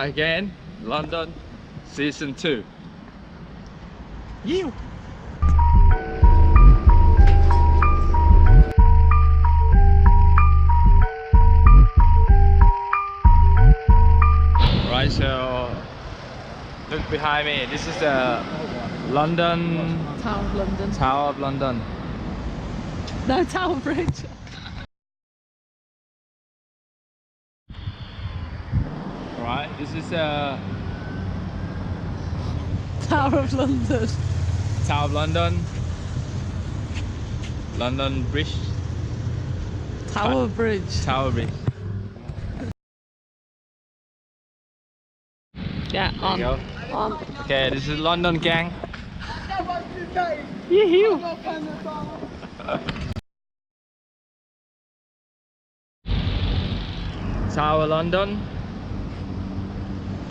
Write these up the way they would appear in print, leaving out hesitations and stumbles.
start again. London season 2. You. Right, so look behind me. This is the London Tower of London. Tower of London. No, Tower Bridge. Right, this is Tower of London. Tower of London. London Bridge. Tower Bridge. Tower Bridge. Yeah, There on. you go. On. Okay, this is London gang. Yoo-hoo. Tower London.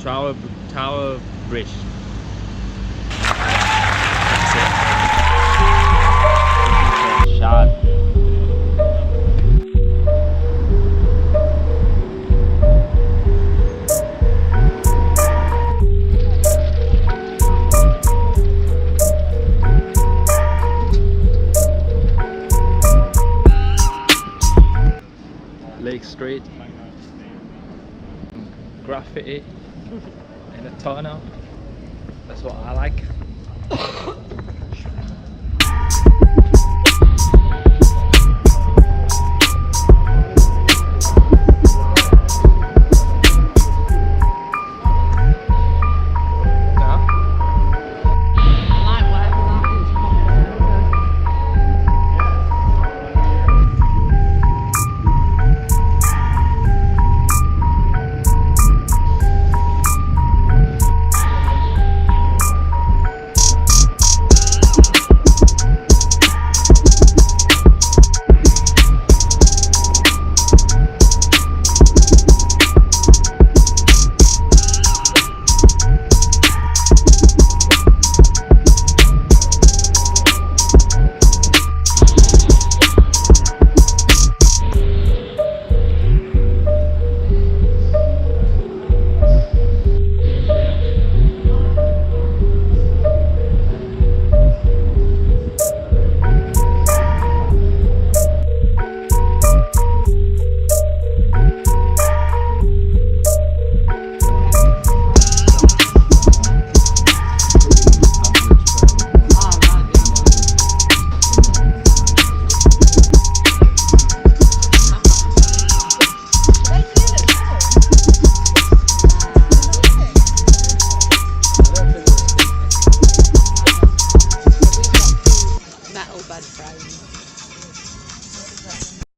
Tower Bridge. That's it. Shot. Lake Street. Graffiti in a tunnel. That's what I like. Metal bed frames.